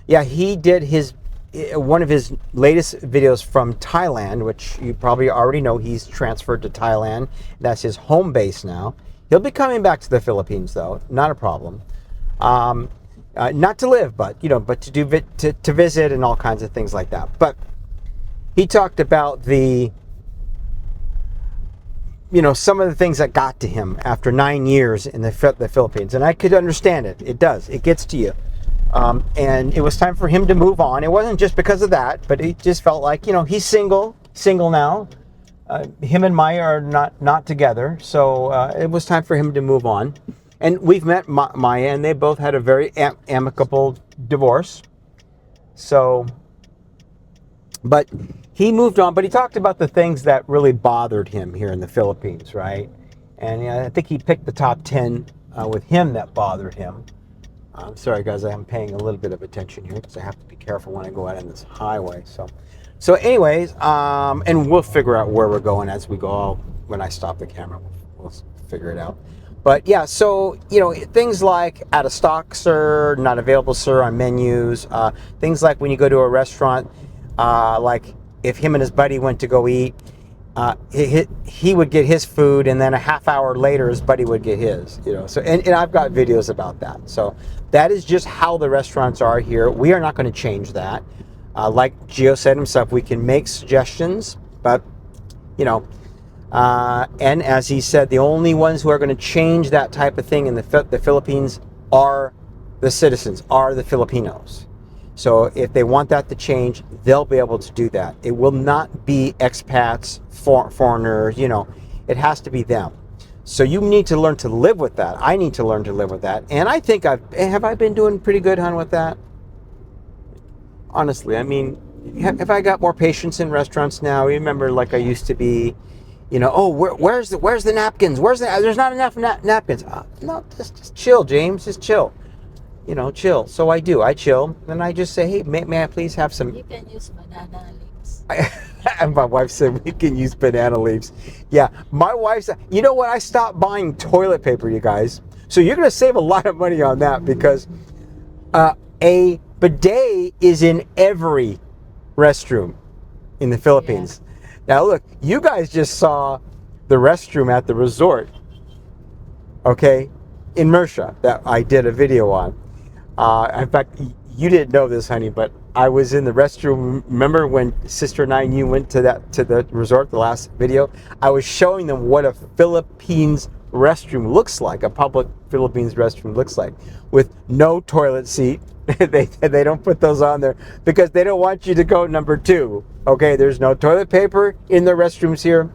yeah, he did one of his latest videos from Thailand, which you probably already know. He's transferred to Thailand. That's his home base now. He'll be coming back to the Philippines, though. Not a problem. Not to live, but but to visit and all kinds of things like that. But he talked about some of the things that got to him after 9 years in the Philippines, and I could understand it. It does. It gets to you. And it was time for him to move on. It wasn't just because of that, but he just felt like, he's single now. Him and Maya are not together. So it was time for him to move on. And we've met Maya, and they both had a very amicable divorce. So, but he moved on, but he talked about the things that really bothered him here in the Philippines, right? And I think he picked the top 10 with him that bothered him. I'm sorry, guys, I'm paying a little bit of attention here because I have to be careful when I go out on this highway. So anyways, and we'll figure out where we're going as we go. When I stop the camera, we'll figure it out. But yeah, so, things like out of stock, sir, not available, sir, on menus. Things like when you go to a restaurant, like if him and his buddy went to go eat, he would get his food, and then a half hour later his buddy would get his, so and I've got videos about that. So that is just how the restaurants are here. We are not going to change that. Like Gio said himself, we can make suggestions, but and as he said, the only ones who are going to change that type of thing in the Philippines are the citizens, are the Filipinos. So if they want that to change, they'll be able to do that. It will not be expats, foreigners, it has to be them. So you need to learn to live with that. I need to learn to live with that. And I think have I been doing pretty good, hon, with that? Honestly, I mean, have I got more patience in restaurants now? You remember like I used to be, where's the napkins? There's not enough napkins. No, just chill, James, just chill. Chill. So I chill, and I just say, hey, may I please have some...
You can use banana leaves.
And my wife said, we can use banana leaves. Yeah, my wife said, you know what? I stopped buying toilet paper, you guys. So you're going to save a lot of money on that because a bidet is in every restroom in the Philippines. Yeah. Now, look, you guys just saw the restroom at the resort, okay, in Mersha that I did a video on. In fact, you didn't know this, honey, but I was in the restroom. Remember when Sister and I and you went to the resort, the last video? I was showing them what a Philippines restroom looks like, a public Philippines restroom looks like, with no toilet seat. They don't put those on there because they don't want you to go number 2. Okay, there's no toilet paper in the restrooms here.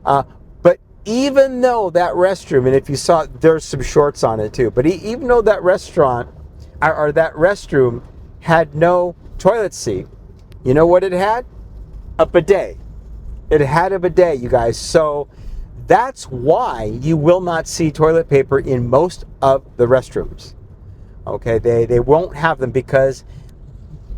But even though that restroom, and if you saw, there's some shorts on it too, but even though that restaurant or that restroom had no toilet seat, you know what it had? A bidet. It had a bidet, you guys. So that's why you will not see toilet paper in most of the restrooms. Okay, they won't have them because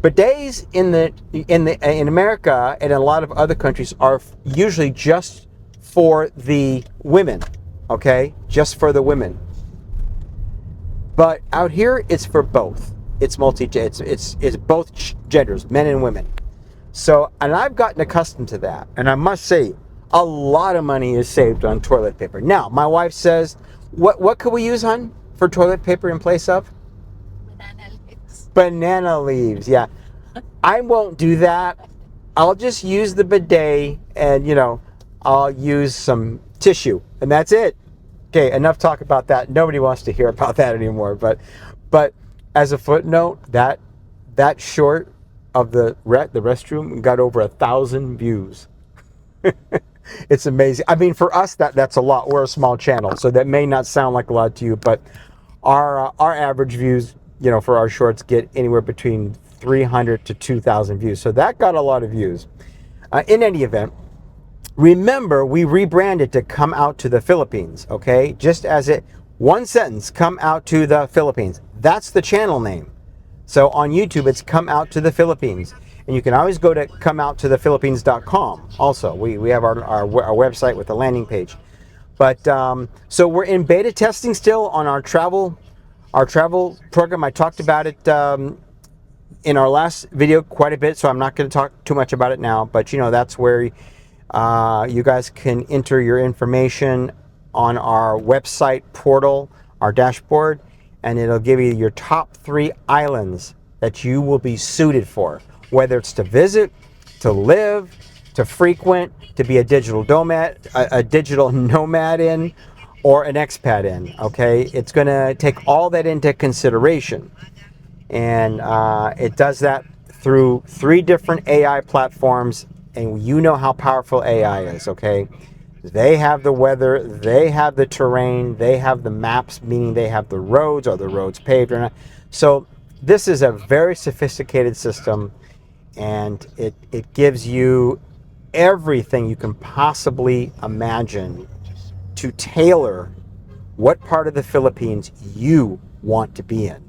Bidets in America and in a lot of other countries are usually just for the women, okay? Just for the women. But out here, it's for both. It's it's both genders, men and women. So, and I've gotten accustomed to that. And I must say, a lot of money is saved on toilet paper. Now, my wife says, what could we use, hon, for toilet paper in place of?
Banana leaves.
Banana leaves, yeah. I won't do that. I'll just use the bidet and, you know, I'll use some tissue and that's it. Okay, enough talk about that. Nobody wants to hear about that anymore. But as a footnote, that short of the restroom got over 1,000 views. It's amazing. I mean, for us, that's a lot. We're a small channel, so that may not sound like a lot to you, but our average views, you know, for our shorts get anywhere between 300 to 2,000 views. So that got a lot of views. In any event, remember, we rebranded to Come Out to the Philippines, okay? Just as one sentence, Come Out to the Philippines. That's the channel name. So on YouTube, it's Come Out to the Philippines. And you can always go to comeouttothephilippines.com. Also, we have our website with a landing page. But so we're in beta testing still on our travel program. I talked about it in our last video quite a bit, so I'm not going to talk too much about it now. But you know, that's where you guys can enter your information on our website portal, our dashboard, and it'll give you your top 3 islands that you will be suited for. Whether it's to visit, to live, to frequent, to be a digital nomad in, or an expat in, okay? It's going to take all that into consideration. And it does that through 3 different AI platforms, and you know how powerful AI is, okay? They have the weather, they have the terrain, they have the maps, meaning they have the roads, are the roads paved or not. So this is a very sophisticated system, and it gives you everything you can possibly imagine to tailor what part of the Philippines you want to be in.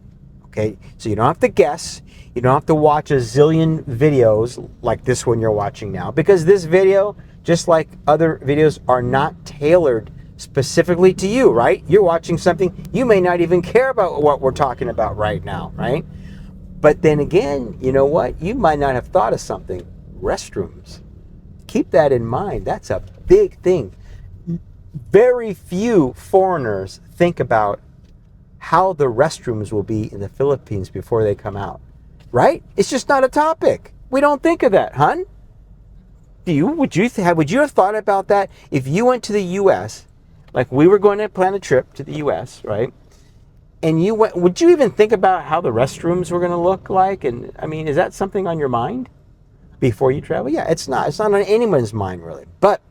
Okay, so you don't have to guess, you don't have to watch a zillion videos like this one you're watching now, because this video, just like other videos, are not tailored specifically to you, right? You're watching something, you may not even care about what we're talking about right now, right? But then again, you know what? You might not have thought of something. Restrooms. Keep that in mind. That's a big thing. Very few foreigners think about how the restrooms will be in the Philippines before they come out, right? It's just not a topic. We don't think of that, hun. Would you have thought about that if you went to the U.S., like we were going to plan a trip to the U.S., right? And you went, would you even think about how the restrooms were going to look like? And I mean, is that something on your mind before you travel? Yeah, it's not. It's not on anyone's mind really. But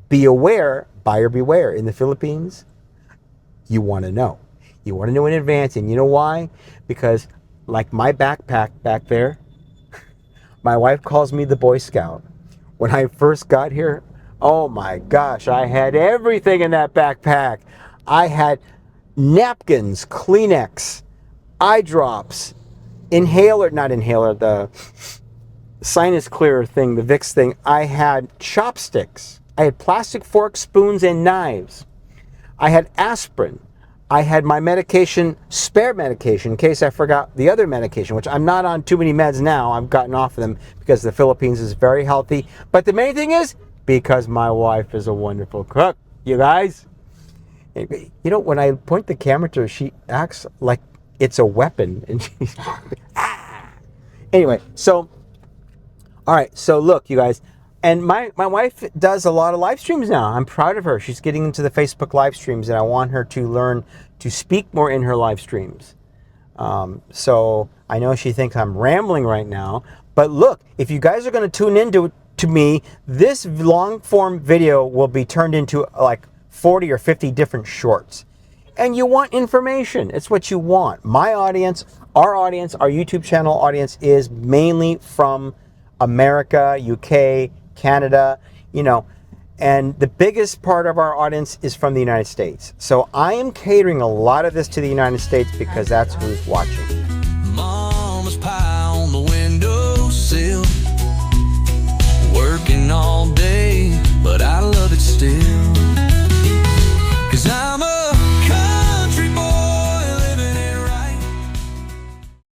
be aware, buyer beware. In the Philippines, you want to know. You want to know in advance, and you know why? Because like my backpack back there, my wife calls me the Boy Scout. When I first got here, oh my gosh, I had everything in that backpack. I had napkins, Kleenex, eye drops, the sinus clearer thing, the Vicks thing. I had chopsticks. I had plastic forks, spoons, and knives. I had aspirin. I had my medication, spare medication, in case I forgot the other medication, which I'm not on too many meds now. I've gotten off of them because the Philippines is very healthy. But the main thing is because my wife is a wonderful cook, you guys. You know, when I point the camera to her, she acts like it's a weapon. And she's Anyway, so, all right, so look, you guys. And my wife does a lot of live streams now. I'm proud of her. She's getting into the Facebook live streams, and I want her to learn to speak more in her live streams. So I know she thinks I'm rambling right now, but look, if you guys are going to tune into me, this long form video will be turned into like 40 or 50 different shorts. And you want information. It's what you want. My audience, our YouTube channel audience is mainly from America, UK, Canada, you know, and the biggest part of our audience is from the United States. So I am catering a lot of this to the United States because that's who's watching.